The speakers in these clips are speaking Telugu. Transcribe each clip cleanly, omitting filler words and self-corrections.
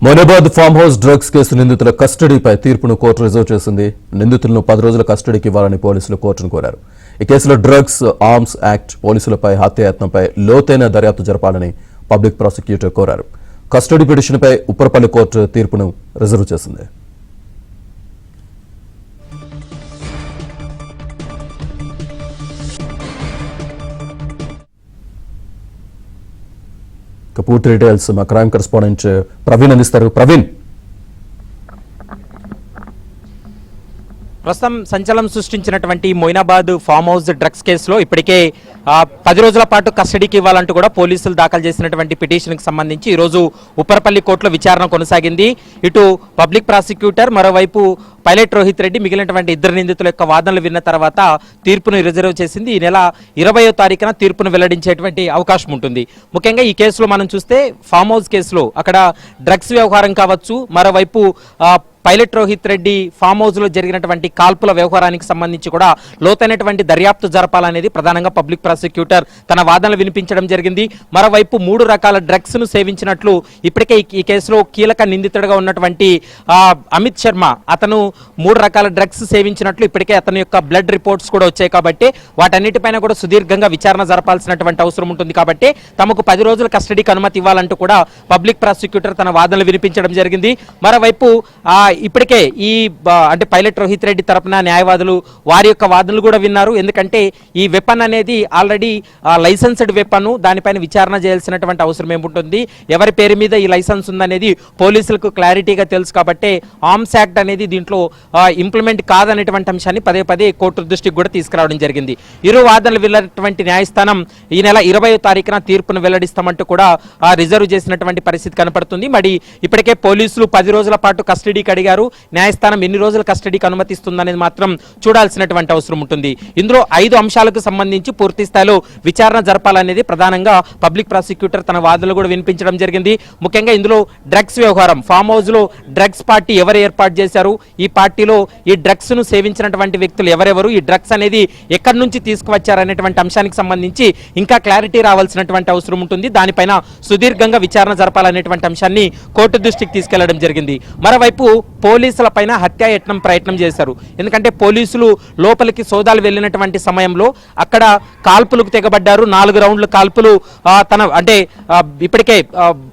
Moinabad farm house drugs case నిందితుల కస్టడీపై తీర్పును కోర్టు రిజర్వ్ చేసింది. నిందితులను 10 రోజుల కస్టడీకి ఇవ్వాలని పోలీసులు కోర్టును కోరారు. ఈ కేసులో డ్రగ్స్ ఆర్మ్స్ యాక్ట్, పోలీసులపై హత్యాయత్నంపై లోతైన దర్యాప్తు జరపాలని పబ్లిక్ ప్రాసిక్యూటర్ కోరారు. కస్టడీ పిటిషన్పై ఉప్పరపల్లి కోర్టు తీర్పును రిజర్వ్ చేసింది. పూర్తి డీటెయిల్స్ మా క్రైమ్ కరెస్పాండెంట్ ప్రవీణ్ అందిస్తారు. ప్రవీణ్, ప్రస్తుతం సంచలనం సృష్టించినటువంటి మొయినాబాద్ ఫామ్ హౌస్ డ్రగ్స్ కేసులో ఇప్పటికే 10 రోజుల పాటు కస్టడీకి ఇవ్వాలంటూ కూడా పోలీసులు దాఖలు చేసినటువంటి పిటిషన్కి సంబంధించి ఈరోజు ఉప్పరపల్లి కోర్టులో విచారణ కొనసాగింది. ఇటు పబ్లిక్ ప్రాసిక్యూటర్, మరోవైపు పైలట్ రోహిత్ రెడ్డి మిగిలినటువంటి 2 నిందితుల యొక్క వాదనలు విన్న తర్వాత తీర్పును రిజర్వ్ చేసింది. ఈ నెల 20వ తారీఖున తీర్పును వెల్లడించేటువంటి అవకాశం ఉంటుంది. ముఖ్యంగా ఈ కేసులో మనం చూస్తే ఫామ్ హౌస్ కేసులో అక్కడ డ్రగ్స్ వ్యవహారం కావచ్చు, మరోవైపు pilot Rohit Reddy farm house లో జరిగినటువంటి కాల్పుల వ్యవహారానికి సంబంధించి కూడా లోతైనటువంటి దర్యాప్తు జరపాలనేది ప్రధానంగా పబ్లిక్ ప్రాసిక్యూటర్ తన వాదనలు వినిపించడం జరిగింది. మరోవైపు 3 రకాల డ్రగ్స్ ను సేవించినట్లు ఇప్పటికే ఈ కేసులో కీలక నిందితుడిగా ఉన్నటువంటి అమిత్ శర్మ, అతను 3 రకాల డ్రగ్స్ సేవించినట్లు ఇప్పటికే అతని యొక్క బ్లడ్ రిపోర్ట్స్ కూడా వచ్చాయి. కాబట్టి వాటన్నిటిపైన కూడా సుదీర్ఘంగా విచారణ జరపాల్సినటువంటి అవసరం ఉంటుంది. కాబట్టి తమకు 10 రోజుల కస్టడీకి అనుమతి ఇవ్వాలంటూ కూడా పబ్లిక్ ప్రాసిక్యూటర్ తన వాదనలు వినిపించడం జరిగింది. మరోవైపు ఇప్పటికే అంటే పైలట్ రోహిత్ రెడ్డి తరపున న్యాయవాదులు వారి యొక్క వాదనలు కూడా విన్నారు. ఎందుకంటే ఈ వెపన్ అనేది ఆల్రెడీ లైసెన్స్డ్ వెపన్, దానిపైన విచారణ చేయాల్సినటువంటి అవసరం ఏముంటుంది, ఎవరి పేరు మీద ఈ లైసెన్స్ ఉందనేది పోలీసులకు క్లారిటీగా తెలుసు. కాబట్టి ఆర్మ్స్ యాక్ట్ అనేది దీంట్లో ఇంప్లిమెంట్ కాదనేటువంటి అంశాన్ని పదే కోర్టు దృష్టికి కూడా తీసుకురావడం జరిగింది. ఇరు వాదనలు వెళ్ళినటువంటి న్యాయస్థానం ఈ నెల 20వ తారీఖున తీర్పును వెల్లడిస్తామంటూ కూడా రిజర్వ్ చేసినటువంటి పరిస్థితి కనపడుతుంది. మరి ఇప్పటికే పోలీసులు 10 రోజుల పాటు కస్టడీకి అడిగారు. న్యాయస్థానం ఎన్ని రోజుల కస్టడీకి అనుమతిస్తుందనేది మాత్రం చూడాల్సినటువంటి అవసరం ఉంటుంది. ఇందులో 5 అంశాలకు సంబంధించి పూర్తి స్థాయిలో విచారణ జరపాలనేది ప్రధానంగా పబ్లిక్ ప్రాసిక్యూటర్ తన వాదనలు కూడా వినిపించడం జరిగింది. ముఖ్యంగా ఇందులో డ్రగ్స్ వ్యవహారం, ఫామ్ హౌస్ లో డ్రగ్స్ పార్టీ ఎవరు ఏర్పాటు చేశారు, ఈ పార్టీలో ఈ డ్రగ్స్ ను సేవించినటువంటి వ్యక్తులు ఎవరెవరు, ఈ డ్రగ్స్ అనేది ఎక్కడి నుంచి తీసుకువచ్చారనేటువంటి అంశానికి సంబంధించి ఇంకా క్లారిటీ రావాల్సినటువంటి అవసరం ఉంటుంది. దానిపైన సుదీర్ఘంగా విచారణ జరపాలనేటువంటి అంశాన్ని కోర్టు దృష్టికి తీసుకెళ్లడం జరిగింది. మరోవైపు పోలీసుల పైన హత్యాయత్నం ప్రయత్నం చేశారు. ఎందుకంటే పోలీసులు లోపలికి సోదాలు వెళ్ళినటువంటి సమయంలో అక్కడ కాల్పులకు తెగబడ్డారు. 4 రౌండ్ల కాల్పులు ఇప్పటికే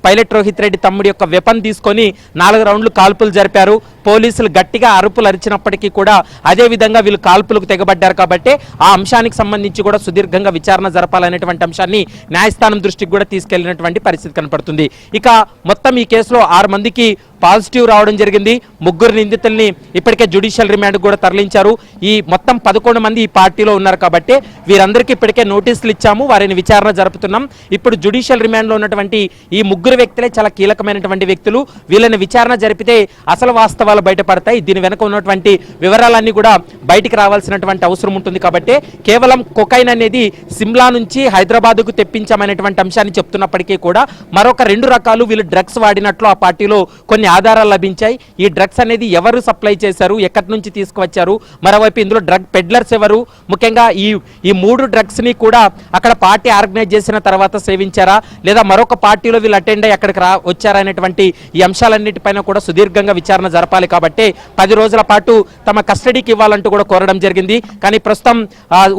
పైలట్ రోహిత్ రెడ్డి తమ్ముడి యొక్క వెపన్ తీసుకొని 4 రౌండ్లు కాల్పులు జరిపారు. పోలీసులు గట్టిగా అరుపులు అరిచినప్పటికీ కూడా అదే విధంగా వీళ్ళు కాల్పులకు తెగబడ్డారు. కాబట్టి ఆ అంశానికి సంబంధించి కూడా సుదీర్ఘంగా విచారణ జరపాలనేటువంటి అంశాన్ని న్యాయస్థానం దృష్టికి కూడా తీసుకెళ్లినటువంటి పరిస్థితి కనపడుతుంది. ఇక మొత్తం ఈ కేసులో 6 మందికి పాజిటివ్ రావడం జరిగింది. 3 నిందితుల్ని ఇప్పటికే జ్యుడిషియల్ రిమాండ్ కూడా తరలించారు. ఈ మొత్తం 11 మంది ఈ పార్టీలో ఉన్నారు. కాబట్టి వీరందరికీ ఇప్పటికే నోటీసులు ఇచ్చాము, వారిని విచారణ జరుపుతున్నాం. ఇప్పుడు జ్యుడిషియల్ రిమాండ్ లో ఉన్నటువంటి ఈ 3 వ్యక్తులే చాలా కీలకమైనటువంటి వ్యక్తులు. వీళ్ళని విచారణ జరిపితే అసలు వాస్తవాలు బయటపడతాయి. దీని వెనుక ఉన్నటువంటి వివరాలన్నీ కూడా బయటికి రావాల్సినటువంటి అవసరం ఉంటుంది. కాబట్టి కేవలం కొకైన్ అనేది సిమ్లా నుంచి హైదరాబాద్కు తెప్పించామనేటువంటి అంశాన్ని చెప్తున్నప్పటికీ కూడా మరొక 2 రకాలు వీళ్ళు డ్రగ్స్ వాడినట్లు ఆ పార్టీలో కొన్ని ఆధారాలు లభించాయి. ఈ డ్రగ్స్ అనేది ఎవరు సప్లై చేశారు, ఎక్కడి నుంచి తీసుకువచ్చారు, మరోవైపు ఇందులో డ్రగ్ పెడ్లర్స్ ఎవరు, ముఖ్యంగా ఈ 3 డ్రగ్స్ ని కూడా అక్కడ పార్టీ ఆర్గనైజ్ చేసిన తర్వాత సేవించారా, లేదా మరొక పార్టీలో వీళ్ళు అటెండ్ అయ్యి అక్కడికి వచ్చారా అనేటువంటి ఈ అంశాలన్నిటిపైన కూడా సుదీర్ఘంగా విచారణ జరపాలి. కాబట్టి 10 రోజుల పాటు తమ కస్టడీకి ఇవ్వాలంటూ కూడా కోరడం జరిగింది. కానీ ప్రస్తుతం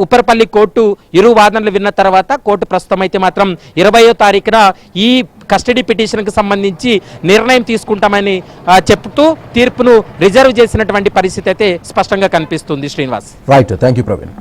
ఉప్పరపల్లి కోర్టు ఇరు వాదనలు విన్న తర్వాత కోర్టు ప్రస్తుతం అయితే మాత్రం 20వ తారీఖున ఈ కస్టడీ పిటిషన్కి సంబంధించి నిర్ణయం తీసుకుంటామని చెప్తూ తీర్పును రిజర్వ్ చేసినటువంటి పరిస్థితి అయితే స్పష్టంగా కనిపిస్తుంది. Srinivas, right, thank you Praveen.